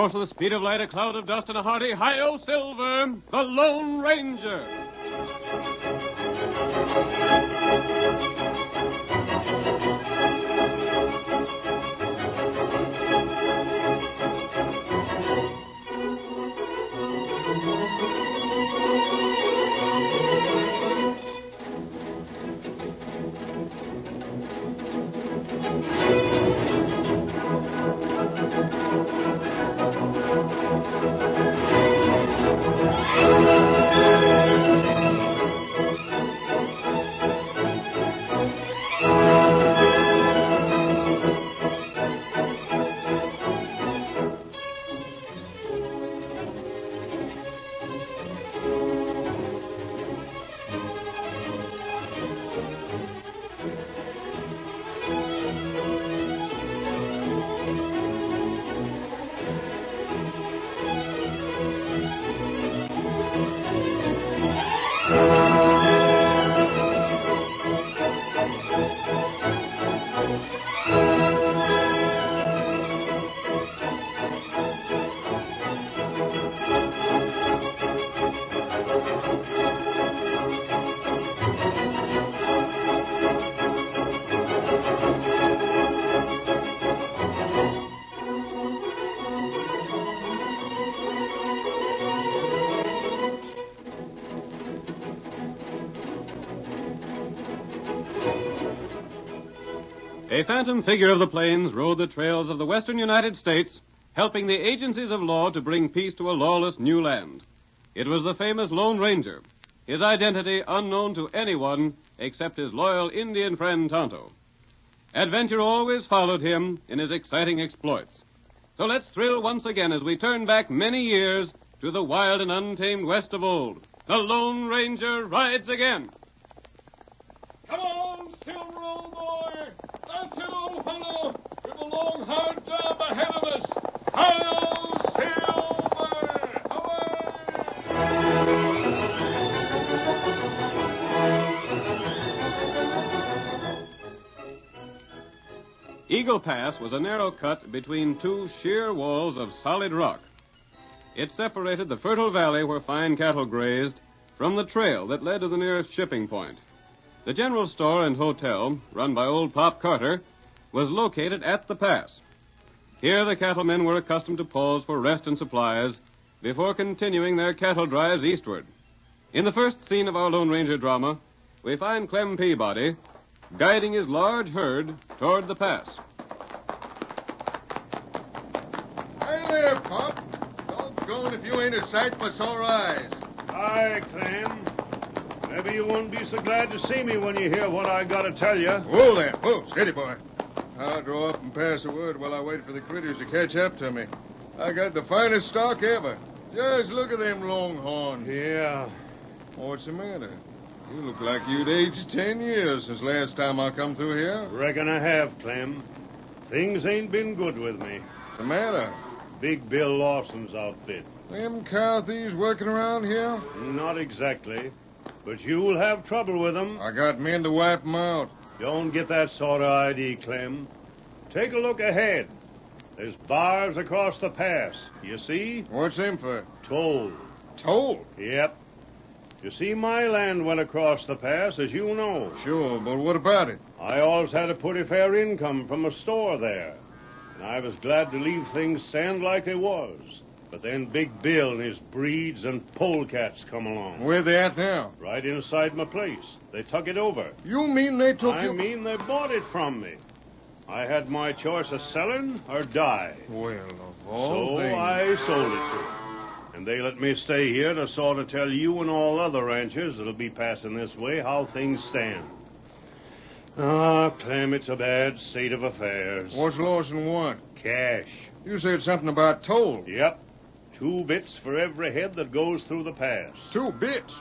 horse with the speed of light, a cloud of dust, and a hearty hi-yo Silver, the Lone Ranger. A phantom figure of the plains rode the trails of the western United States, helping the agencies of law to bring peace to a lawless new land. It was the famous Lone Ranger, his identity unknown to anyone except his loyal Indian friend Tonto. Adventure always followed him in his exciting exploits. So let's thrill once again as we turn back many years to the wild and untamed west of old. The Lone Ranger rides again. Come on, Silver, old boy! That's it, old fellow! We've a long, hard job ahead of us! Hi-yo, Silver! Away! Eagle Pass was a narrow cut between two sheer walls of solid rock. It separated the fertile valley where fine cattle grazed from the trail that led to the nearest shipping point. The general store and hotel, run by old Pop Carter, was located at the pass. Here the cattlemen were accustomed to pause for rest and supplies before continuing their cattle drives eastward. In the first scene of our Lone Ranger drama, we find Clem Peabody guiding his large herd toward the pass. Hey there, Pop. Doggone if you ain't a sight for sore eyes. Hi, Clem. Maybe you won't be so glad to see me when you hear what I got to tell you. Whoa there. Whoa, steady, boy. I'll draw up and pass the word while I wait for the critters to catch up to me. I got the finest stock ever. Just look at them longhorns. Yeah. What's the matter? You look like you'd aged 10 years since last time I come through here. Reckon I have, Clem. Things ain't been good with me. What's the matter? Big Bill Lawson's outfit. Them cow thieves working around here? Not exactly. But you'll have trouble with them. I got men to wipe them out. Don't get that sort of idea, Clem. Take a look ahead. There's bars across the pass. You see? What's them for? Toll. Toll? Yep. You see, my land went across the pass, as you know. Sure, but what about it? I always had a pretty fair income from a store there. And I was glad to leave things stand like they was. But then Big Bill and his breeds and polecats come along. Where they at now? Right inside my place. They took it over. You mean they took I mean they bought it from me. I had my choice of selling or die. Well, of all So things. I sold it to them. And they let me stay here to sort of tell you and all other ranchers that'll be passing this way how things stand. Ah, Clem, it's a bad state of affairs. What's Lawson want? Cash. You said something about toll. Yep. 2 bits for every head that goes through the pass. 2 bits?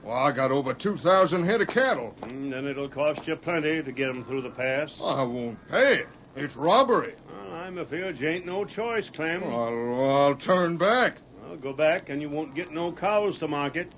Well, I got over 2,000 head of cattle. Then it'll cost you plenty to get 'em through the pass. I won't pay it. It's robbery. I'm afraid you ain't no choice, Clem. I'll turn back. Well, go back and you won't get no cows to market.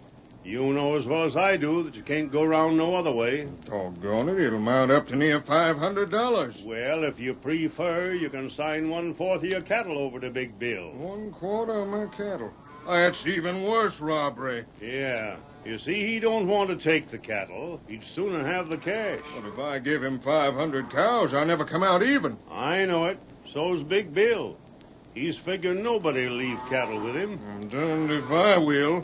You know as well as I do that you can't go round no other way. Doggone it, it'll mount up to near $500. Well, if you prefer, you can sign 1/4 of your cattle over to Big Bill. 1/4 of my cattle. That's even worse robbery. Yeah. You see, he don't want to take the cattle. He'd sooner have the cash. But if I give him 500 cows, I'll never come out even. I know it. So's Big Bill. He's figuring nobody'll leave cattle with him. I'm darned if I will.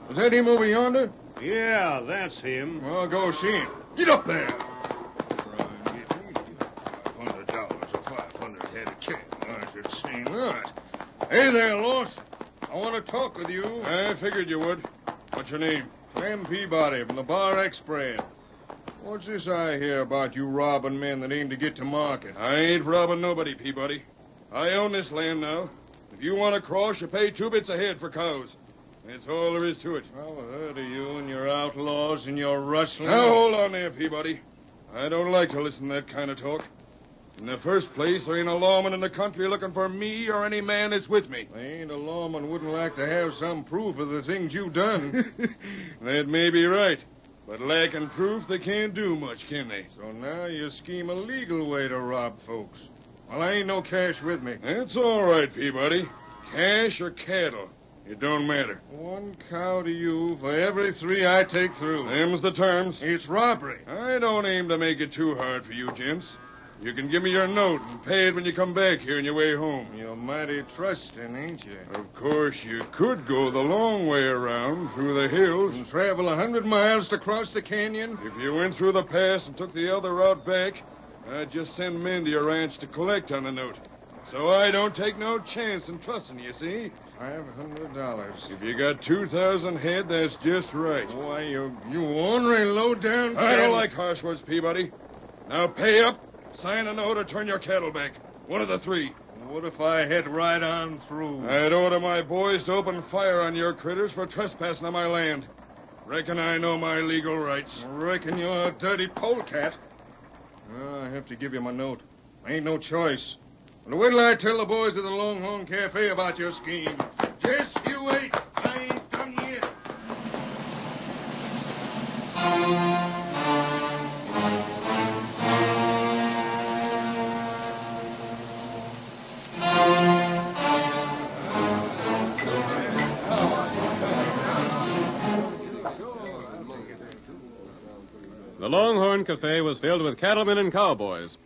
Is that him over yonder? Yeah, that's him. I'll go see him. Get up there. $500 or 500 head of cattle. I should say not. Hey there, Lawson. I want to talk with you. I figured you would. What's your name? Clem Peabody from the Bar Express. What's this I hear about you robbing men that aim to get to market? I ain't robbing nobody, Peabody. I own this land now. If you want to cross, you pay 2 bits a head for cows. That's all there is to it. I've heard of you and your outlaws and your rustling. Now, hold on there, Peabody. I don't like to listen to that kind of talk. In the first place, there ain't a lawman in the country looking for me or any man that's with me. There ain't a lawman wouldn't like to have some proof of the things you've done. That may be right. But lacking proof, they can't do much, can they? So now you scheme a legal way to rob folks. Well, I ain't no cash with me. That's all right, Peabody. Cash or cattle. It don't matter. 1 cow to you for every 3 I take through. Them's the terms. It's robbery. I don't aim to make it too hard for you, gents. You can give me your note and pay it when you come back here on your way home. You're mighty trusting, ain't you? Of course, you could go the long way around through the hills and travel 100 miles to cross the canyon. If you went through the pass and took the other route back, I'd just send men to your ranch to collect on the note. So I don't take no chance in trusting you, see? $500. If you got 2,000 head, that's just right. Why, you ornery low-down... I don't like harsh words, Peabody. Now pay up, sign a note, or turn your cattle back. One of the 3. What if I head right on through? I'd order my boys to open fire on your critters for trespassing on my land. Reckon I know my legal rights. Reckon you're a dirty polecat. I have to give you my note. Ain't no choice. But wait till I tell the boys at the Longhorn Cafe about your scheme. Just you wait. I ain't done yet. The Longhorn Cafe was filled with cattlemen and cowboys.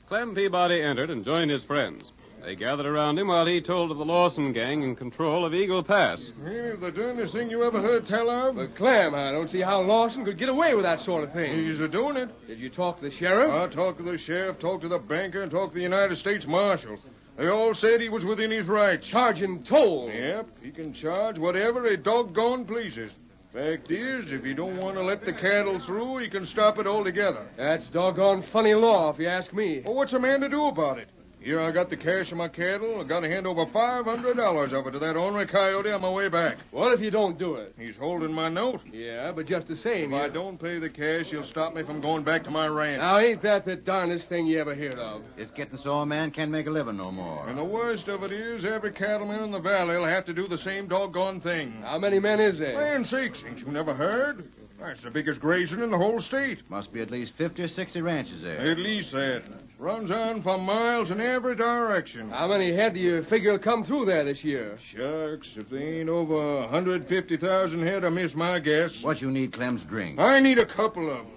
Clem Peabody entered and joined his friends. They gathered around him while he told of the Lawson gang in control of Eagle Pass. Ain't the darndest thing you ever heard tell of? But, Clem, I don't see how Lawson could get away with that sort of thing. He's a-doing it. Did you talk to the sheriff? I talked to the sheriff, talked to the banker, and talked to the United States Marshal. They all said he was within his rights. Charging toll. Yep, he can charge whatever he doggone pleases. Fact is, if he don't want to let the cattle through, he can stop it altogether. That's doggone funny law, if you ask me. Well, what's a man to do about it? Here I got the cash of my cattle. I got to hand over $500 of it to that ornery coyote on my way back. What if you don't do it? He's holding my note. Yeah, but just the same. If I don't pay the cash, he'll stop me from going back to my ranch. Now, ain't that the darndest thing you ever heard of? It's getting so a man can't make a living no more. And the worst of it is, every cattleman in the valley will have to do the same doggone thing. How many men is there? Land's sakes, ain't you never heard? That's the biggest grazing in the whole state. Must be at least 50 or 60 ranches there. At least that. Runs on for miles in every direction. How many head do you figure will come through there this year? Shucks, if they ain't over 150,000 head, I miss my guess. What you need, Clem's drink. I need a couple of them.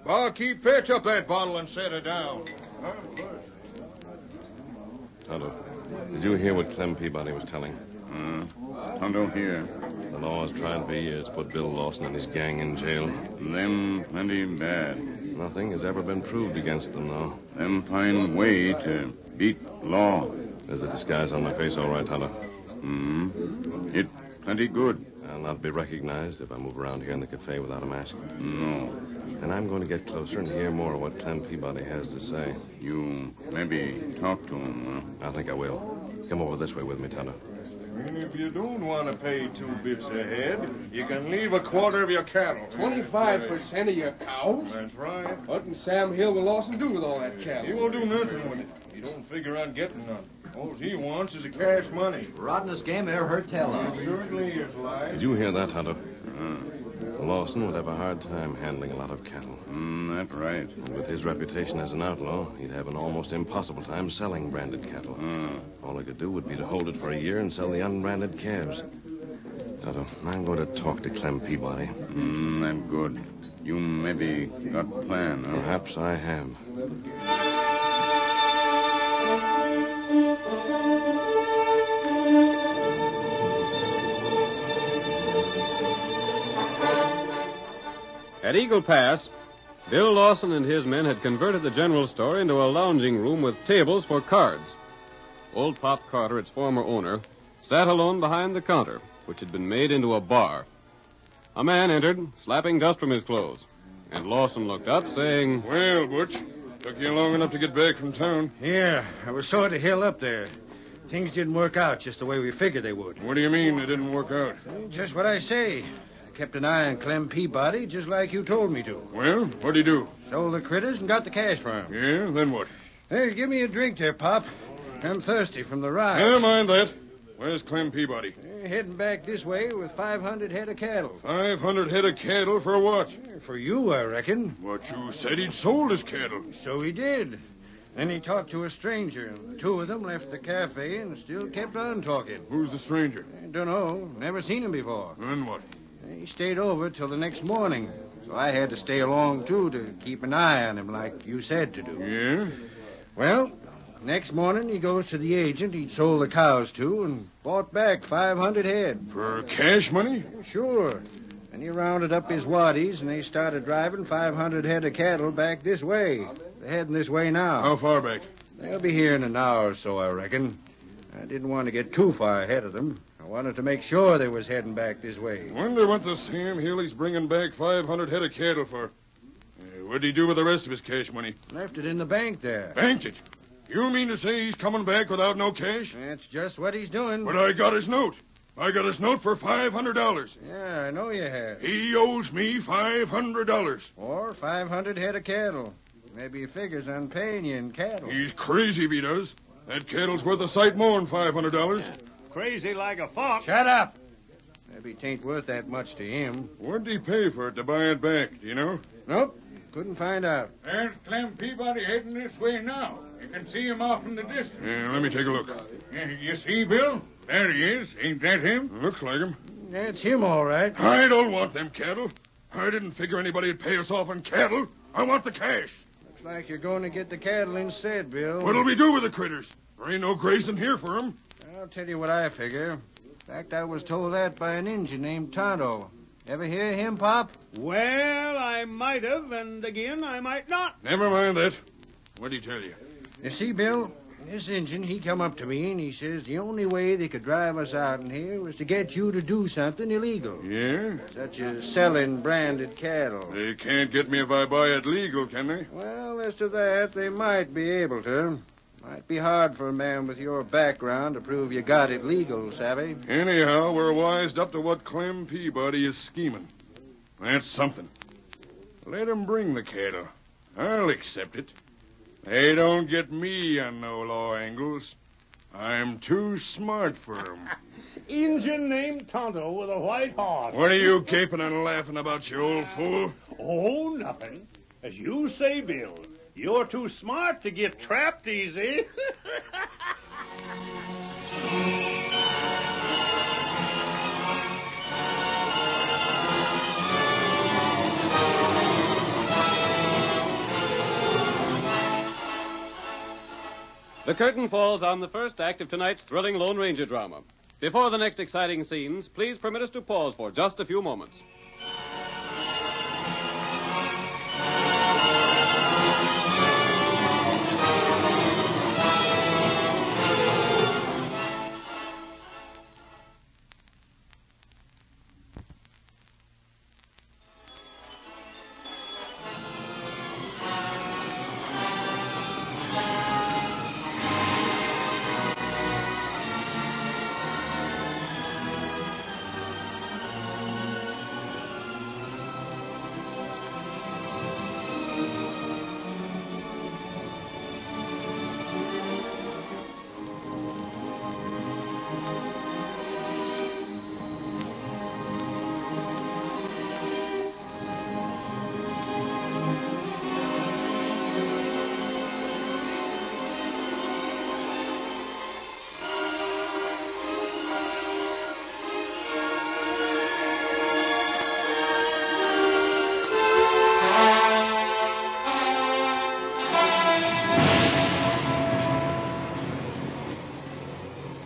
Barkeep, fetch up that bottle and set it down. Tonto, did you hear what Clem Peabody was telling? Tonto here. The law's tried for years to put Bill Lawson and his gang in jail. Them plenty bad. Nothing has ever been proved against them, though. Them find way to beat law. Is the disguise on my face all right, Tonto? It plenty good. I'll not be recognized if I move around here in the cafe without a mask. No. And I'm going to get closer and hear more of what Clem Peabody has to say. You maybe talk to him, I think I will. Come over this way with me, Tonto. And if you don't want to pay 2 bits a head, you can leave a quarter of your cattle. 25% of your cows? That's right. What in Sam Hill will Lawson do with all that cattle? He won't do nothing with it. He don't figure on getting none. All he wants is a cash money. Rottenest game I ever heard tell of. It certainly is, Lige. Did you hear that, Tonto? Lawson would have a hard time handling a lot of cattle. That's right. And with his reputation as an outlaw, he'd have an almost impossible time selling branded cattle. All he could do would be to hold it for a year and sell the unbranded calves. Tonto, I'm going to talk to Clem Peabody. That's good. You maybe got plan, huh? Perhaps I have. At Eagle Pass, Bill Lawson and his men had converted the general store into a lounging room with tables for cards. Old Pop Carter, its former owner, sat alone behind the counter, which had been made into a bar. A man entered, slapping dust from his clothes, and Lawson looked up, saying, Well, Butch, took you long enough to get back from town. Yeah, I was sort of hell up there. Things didn't work out just the way we figured they would. What do you mean they didn't work out? Just what I say. I kept an eye on Clem Peabody, just like you told me to. Well, what'd he do? Sold the critters and got the cash for him. Yeah, then what? Hey, give me a drink there, Pop. I'm thirsty from the ride. Never mind that. Where's Clem Peabody? Heading back this way with 500 head of cattle. 500 head of cattle for what? For you, I reckon. What you said he'd sold his cattle. So he did. Then he talked to a stranger, and the two of them left the cafe and still kept on talking. Who's the stranger? I don't know. Never seen him before. Then what? He stayed over till the next morning, so I had to stay along, too, to keep an eye on him like you said to do. Yeah? Well, next morning he goes to the agent he'd sold the cows to and bought back 500 head. For cash money? Sure. And he rounded up his waddies, and they started driving 500 head of cattle back this way. They're heading this way now. How far back? They'll be here in an hour or so, I reckon. I didn't want to get too far ahead of them. I wanted to make sure they was heading back this way. Wonder what the Sam Healy's bringing back 500 head of cattle for. What'd he do with the rest of his cash money? Left it in the bank there. Banked it? You mean to say he's coming back without no cash? That's just what he's doing. But I got his note. I got his note for $500. Yeah, I know you have. He owes me $500. Or 500 head of cattle. Maybe he figures on paying you in cattle. He's crazy if he does. That cattle's worth a sight more than $500. Crazy like a fox. Shut up! Maybe it ain't worth that much to him. What'd he pay for it to buy it back, do you know? Nope. Couldn't find out. There's Clem Peabody heading this way now. You can see him off in the distance. Yeah, let me take a look. You see, Bill? There he is. Ain't that him? Looks like him. That's him, all right. I don't want them cattle. I didn't figure anybody would pay us off on cattle. I want the cash. Looks like you're going to get the cattle instead, Bill. What'll we do with the critters? There ain't no grazing here for 'em. I'll tell you what I figure. In fact, I was told that by an Injun named Tonto. Ever hear him, Pop? Well, I might have, and again, I might not. Never mind that. What'd he tell you? You see, Bill, this Injun, he come up to me and he says the only way they could drive us out in here was to get you to do something illegal. Yeah? Such as selling branded cattle. They can't get me if I buy it legal, can they? Well, as to that, they might be able to. Might be hard for a man with your background to prove you got it legal, savvy? Anyhow, we're wised up to what Clem Peabody is scheming. That's something. Let him bring the cattle. I'll accept it. They don't get me on no law angles. I'm too smart for 'em. Injun named Tonto with a white horse. What are you gaping and laughing about, you old fool? Oh, nothing. As you say, Bill, you're too smart to get trapped easy. The curtain falls on the first act of tonight's thrilling Lone Ranger drama. Before the next exciting scenes, please permit us to pause for just a few moments.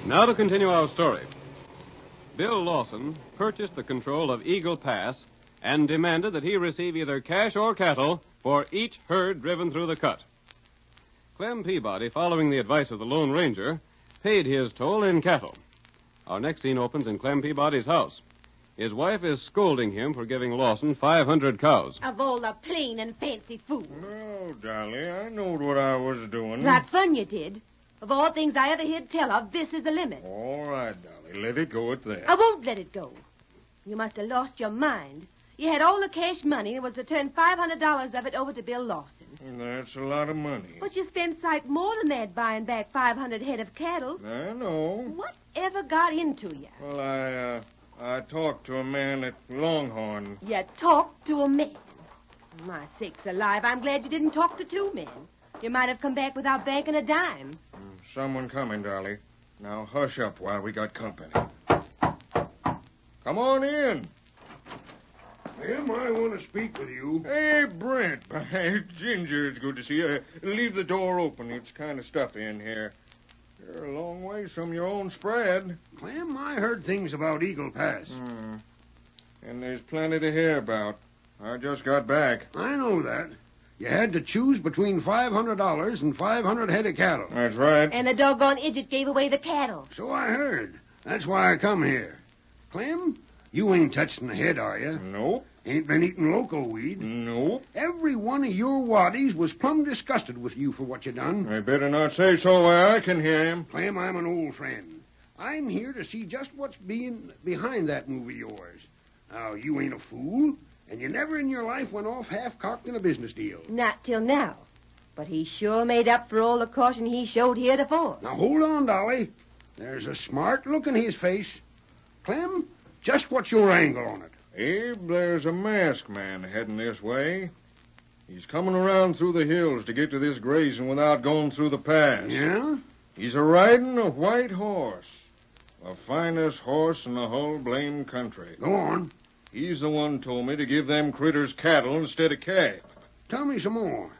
Now to continue our story. Bill Lawson purchased the control of Eagle Pass and demanded that he receive either cash or cattle for each herd driven through the cut. Clem Peabody, following the advice of the Lone Ranger, paid his toll in cattle. Our next scene opens in Clem Peabody's house. His wife is scolding him for giving Lawson 500 cows. Of all the plain and fancy food. No, Dolly, I knowed what I was doing. Right fun you did. Of all things I ever heard tell of, this is the limit. All right, Dolly, let it go at that. I won't let it go. You must have lost your mind. You had all the cash money and was to turn $500 of it over to Bill Lawson. That's a lot of money. But you spent sight more than that buying back 500 head of cattle. I know. Whatever got into you? Well, I talked to a man at Longhorn. You talked to a man. My sakes alive, I'm glad you didn't talk to two men. You might have come back without banking a dime. Someone coming, Dolly. Now hush up while we got company. Come on in. Clem, I want to speak with you. Hey, Brent. Hey, Ginger, it's good to see you. Leave the door open. It's kind of stuffy in here. You're a long ways from your own spread. Clem, I heard things about Eagle Pass. And there's plenty to hear about. I just got back. I know that. You had to choose between $500 and 500 head of cattle. That's right. And the doggone idiot gave away the cattle. So I heard. That's why I come here. Clem, you ain't touching the head, are you? Nope. Ain't been eating local weed? Nope. Every one of your waddies was plumb disgusted with you for what you done. I better not say so where I can hear him. Clem, I'm an old friend. I'm here to see just what's behind that move of yours. Now, you ain't a fool, and you never in your life went off half-cocked in a business deal. Not till now. But he sure made up for all the caution he showed heretofore. Now, hold on, Dolly. There's a smart look in his face. Clem, just what's your angle on it? Abe, there's a masked man heading this way. He's coming around through the hills to get to this grazing without going through the pass. Yeah? He's a-riding a white horse. The finest horse in the whole blame country. Go on. He's the one told me to give them critters cattle instead of cash. Tell me some more.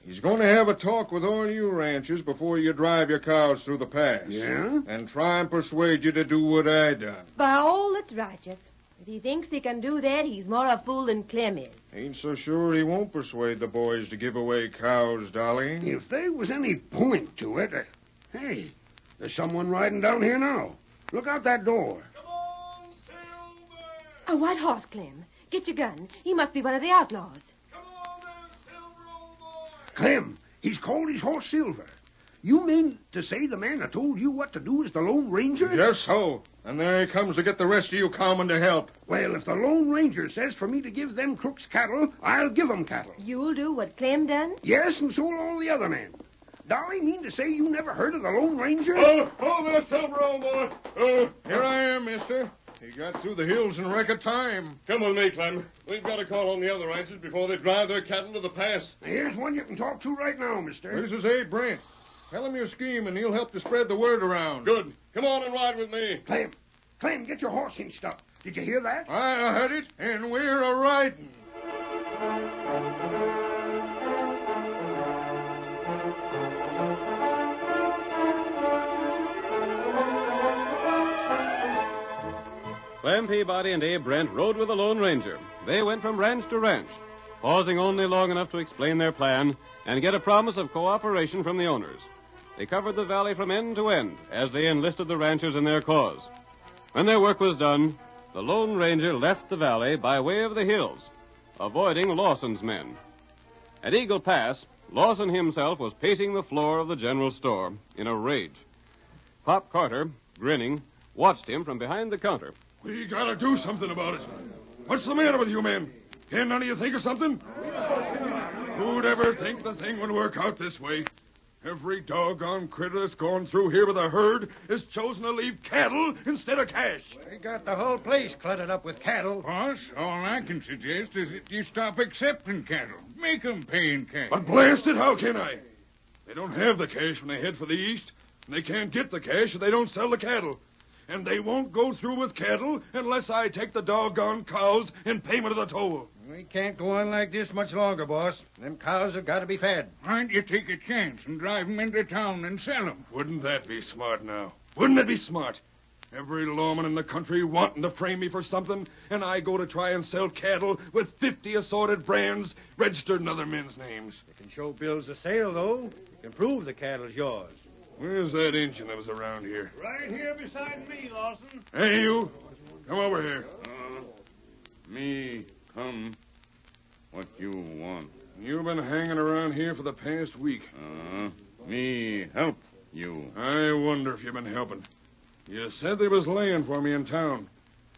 He's going to have a talk with all you ranchers before you drive your cows through the pass. Yeah? And try and persuade you to do what I done. By all that's righteous. If he thinks he can do that, he's more a fool than Clem is. Ain't so sure he won't persuade the boys to give away cows, Dolly. If there was any point to it... Hey, there's someone riding down here now. Look out that door. Come on, Silver! A white horse, Clem. Get your gun. He must be one of the outlaws. Come on there, Silver, old boy! Clem, he's called his horse Silver. You mean to say the man that told you what to do is the Lone Ranger? Just so. And there he comes to get the rest of you cowmen to help. Well, if the Lone Ranger says for me to give them crooks cattle, I'll give 'em cattle. You'll do what Clem done? Yes, and so'll all the other men. Dolly, mean to say you never heard of the Lone Ranger? Oh, there, Silver, old boy. Here I am, mister. He got through the hills in record time. Come with me, Clem. We've got to call on the other ranchers before they drive their cattle to the pass. Here's one you can talk to right now, mister. This is Abe Brent. Tell him your scheme, and he'll help to spread the word around. Good. Come on and ride with me. Clem, get your horse cinched up. Did you hear that? I heard it, and we're a-riding. Clem Peabody and Abe Brent rode with the Lone Ranger. They went from ranch to ranch, pausing only long enough to explain their plan and get a promise of cooperation from the owners. They covered the valley from end to end as they enlisted the ranchers in their cause. When their work was done, the Lone Ranger left the valley by way of the hills, avoiding Lawson's men. At Eagle Pass, Lawson himself was pacing the floor of the general store in a rage. Pop Carter, grinning, watched him from behind the counter. We gotta do something about it. What's the matter with you men? Can't none of you think of something? Who'd ever think the thing would work out this way? Every doggone critter that's gone through here with a herd is chosen to leave cattle instead of cash. They got the whole place cluttered up with cattle. Boss, all I can suggest is that you stop accepting cattle. Make 'em pay in cash. But blast it, how can I? They don't have the cash when they head for the east, and they can't get the cash if they don't sell the cattle. And they won't go through with cattle unless I take the doggone cows in payment of the toll. We can't go on like this much longer, boss. Them cows have got to be fed. Why don't you take a chance and drive 'em into town and sell 'em? Wouldn't that be smart now? Wouldn't it be smart? Every lawman in the country wanting to frame me for something, and I go to try and sell cattle with 50 assorted brands registered in other men's names. You can show bills of sale, though. You can prove the cattle's yours. Where's that Injun that was around here? Right here beside me, Lawson. Hey, you. Come over here. Me come. What you want? You've been hanging around here for the past week. Me help you. I wonder if you've been helping. You said they was laying for me in town,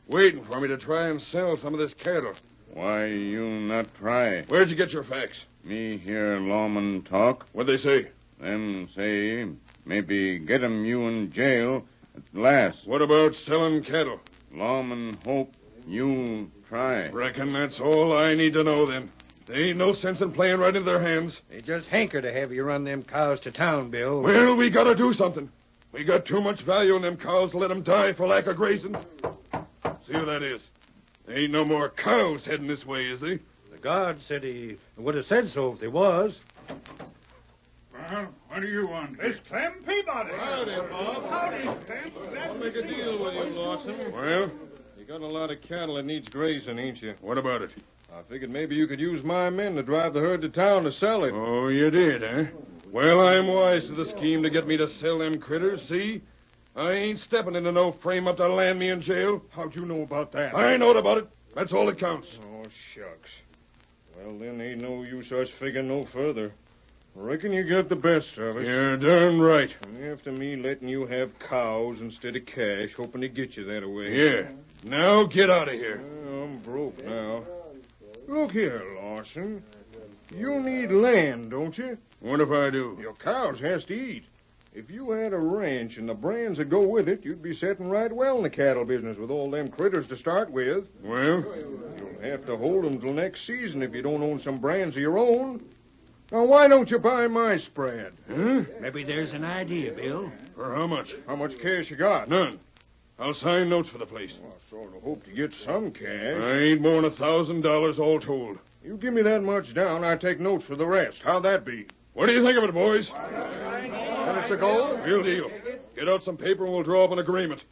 waiting for me to try and sell some of this cattle. Why you not try? Where'd you get your facts? Me hear lawman talk. What'd they say? Them say maybe get 'em you in jail at last. What about selling cattle? Lawman hope you try. Reckon that's all I need to know, then. There ain't no sense in playing right into their hands. They just hanker to have you run them cows to town, Bill. Well, we gotta do something. We got too much value in them cows to let them die for lack of grazing. See who that is? There ain't no more cows heading this way, is there? The guard said he would have said so if there was. Well, what do you want? It's Clem Peabody. Howdy, Bob. Howdy, Clem. I'll make a deal with you, Lawson. Well, you got a lot of cattle that needs grazing, ain't you? What about it? I figured maybe you could use my men to drive the herd to town to sell it. Oh, you did, eh? Well, I'm wise to the scheme to get me to sell them critters, see? I ain't stepping into no frame up to land me in jail. How'd you know about that? I knowed about it. That's all that counts. Oh, shucks. Well, then ain't no use us figuring no further. Reckon you got the best of us. You're darn right. After me letting you have cows instead of cash, hoping to get you that away. Yeah. Now get out of here. Well, I'm broke now. Look here, Lawson. You need land, don't you? What if I do? Your cows has to eat. If you had a ranch and the brands that go with it, you'd be setting right well in the cattle business with all them critters to start with. Well? You'll have to hold 'em till next season if you don't own some brands of your own. Now, why don't you buy my spread? Huh? Maybe there's an idea, Bill. For how much? How much cash you got? None. I'll sign notes for the place. Well, I sort of hope to get some cash. I ain't more than $1,000 all told. You give me that much down, I take notes for the rest. How'd that be? What do you think of it, boys? And it's a go? Real deal. Get out some paper and we'll draw up an agreement.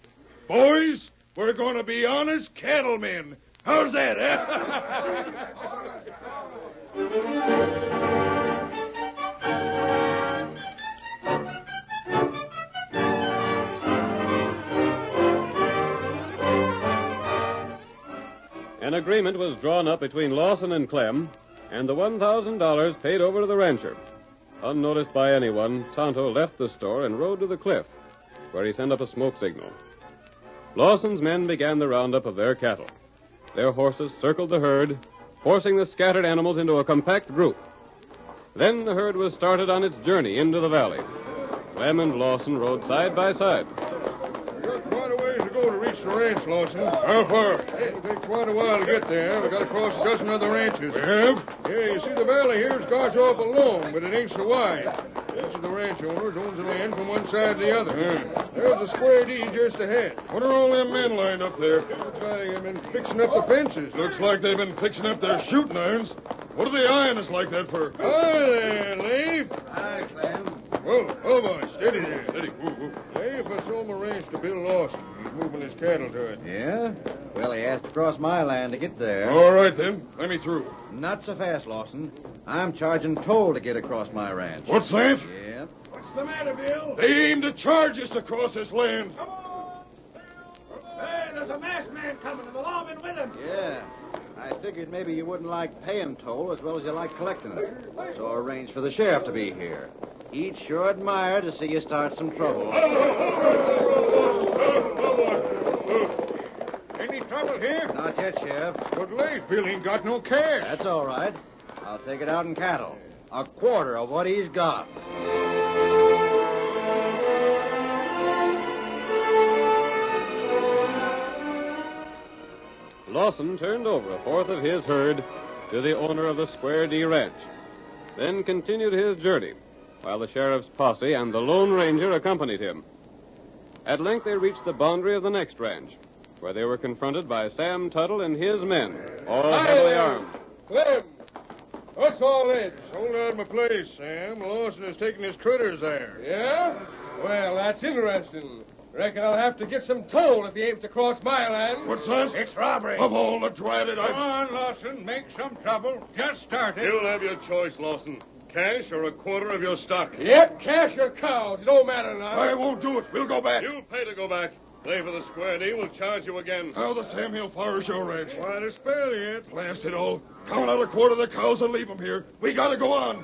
Boys, we're going to be honest cattlemen. How's that, An agreement was drawn up between Lawson and Clem, and the $1,000 paid over to the rancher. Unnoticed by anyone, Tonto left the store and rode to the cliff, where he sent up a smoke signal. Lawson's men began the roundup of their cattle. Their horses circled the herd, forcing the scattered animals into a compact group. Then the herd was started on its journey into the valley. Clem and Lawson rode side by side. We got quite a ways to go to reach the ranch, Lawson. How far? It'll take quite a while to get there. We got to cross a dozen other ranches. We have? Yeah, you see the valley here's goes off alone, but it ain't so wide. Each of the ranch owners owns the land from one side to the other. There's a square D just ahead. What are all them men lined up there? Looks like they've been fixing up the fences. Looks like they've been fixing up their shooting irons. What are they eyeing us like that for? Hi there, Leif. Hi, Clem. Whoa, boy, steady there. Steady. Whoa. Leif, I sold my ranch to Bill Lawson. He's moving his cattle to it. Yeah? Well, he has to cross my land to get there. All right, then. Let me through. Not so fast, Lawson. I'm charging toll to get across my ranch. What's that? Yeah. What's the matter, Bill? They aim to charge us to cross this land. Come on! Hey, there's a masked man coming, and the lawman with him. Yeah. I figured maybe you wouldn't like paying toll as well as you like collecting it. So arranged for the sheriff to be here. He'd sure admire to see you start some trouble. Any trouble here? Not yet, Sheriff. But Leif, Bill ain't got no cash. That's all right. I'll take it out in cattle. A quarter of what he's got. Lawson turned over a fourth of his herd to the owner of the Square D Ranch, then continued his journey, while the sheriff's posse and the Lone Ranger accompanied him. At length they reached the boundary of the next ranch, where they were confronted by Sam Tuttle and his men, all heavily armed. Clem, what's all this? Sold out my place, Sam. Lawson is taking his critters there. Yeah? Well, that's interesting. Reckon I'll have to get some toll if he aims to cross my land. What's that? It's robbery. Of all the dratted, Come on, Lawson. Make some trouble. Just started. You'll have your choice, Lawson. Cash or a quarter of your stock. Yep, cash or cows. It don't matter now. I won't do it. We'll go back. You'll pay to go back. Play for the square deal. We'll charge you again. How the Sam Hill Flower Show ranch? Why, to spell yet. Blast it all. Count out a quarter of the cows and leave them here. We gotta go on.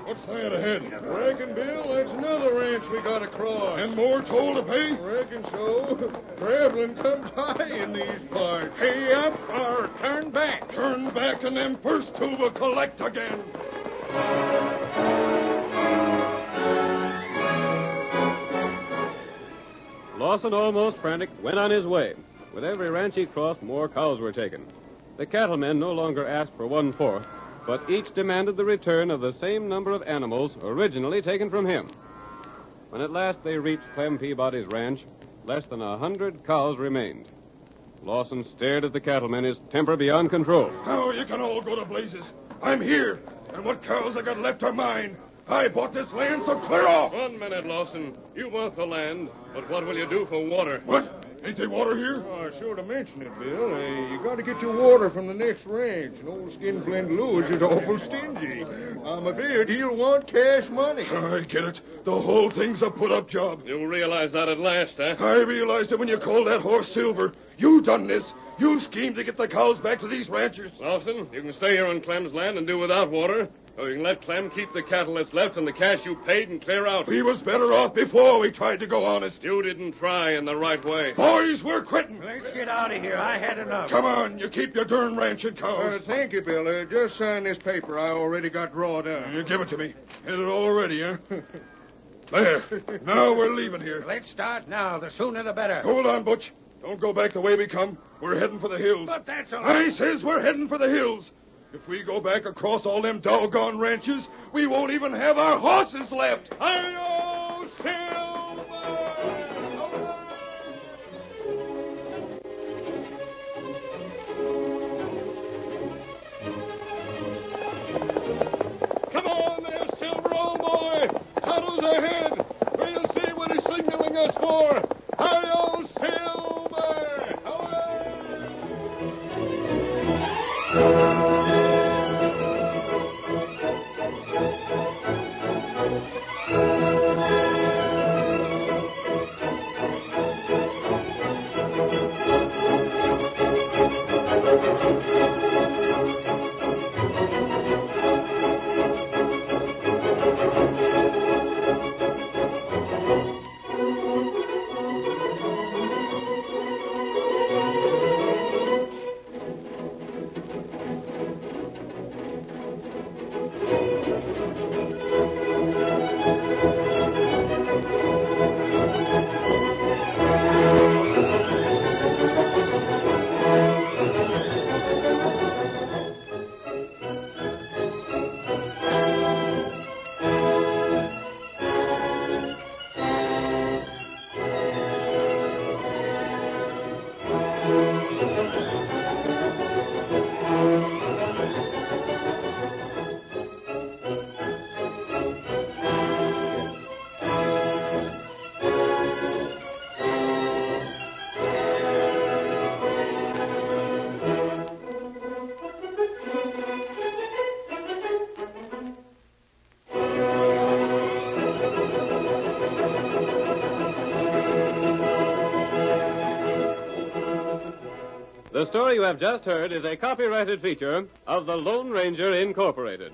What's that ahead? Reckon, Bill, that's another ranch we gotta cross. And more toll to pay? Reckon so. Traveling comes high in these parts. Pay up or turn back. Turn back and them first two will collect again. Lawson, almost frantic, went on his way. With every ranch he crossed, more cows were taken. The cattlemen no longer asked for 1/4, but each demanded the return of the same number of animals originally taken from him. When at last they reached Clem Peabody's ranch, less than 100 cows remained. Lawson stared at the cattlemen, his temper beyond control. Now you can all go to blazes. I'm here, and what cows I got left are mine. I bought this land, so clear off. 1 minute, Lawson. You bought the land, but what will you do for water? What? Ain't there water here? Oh, I sort of mentioned it, Bill. You got to get your water from the next ranch. And old Skinflint Lewis is awful stingy. I'm afraid he'll want cash money. I get it. The whole thing's a put-up job. You'll realize that at last, huh? I realized it when you called that horse Silver. You done this. You schemed to get the cows back to these ranchers. Lawson, you can stay here on Clem's land and do without water, or you can let Clem keep the cattle that's left and the cash you paid and clear out. We was better off before we tried to go honest. You didn't try in the right way. Boys, we're quitting. Let's get out of here. I had enough. Come on, you keep your darn ranch and cows. Thank you, Bill. Just sign this paper I already got drawed up. You give it to me. Is it all ready, huh? There. Now we're leaving here. Let's start now. The sooner the better. Hold on, Butch. Don't go back the way we come. We're heading for the hills. But that's all. I says we're heading for the hills. If we go back across all them doggone ranches, we won't even have our horses left. Hi-yo, Silver! Come on there, Silver, old boy. Tonto's ahead. We'll see what he's signaling us for. Hi-yo, Silver! The story you have just heard is a copyrighted feature of the Lone Ranger Incorporated.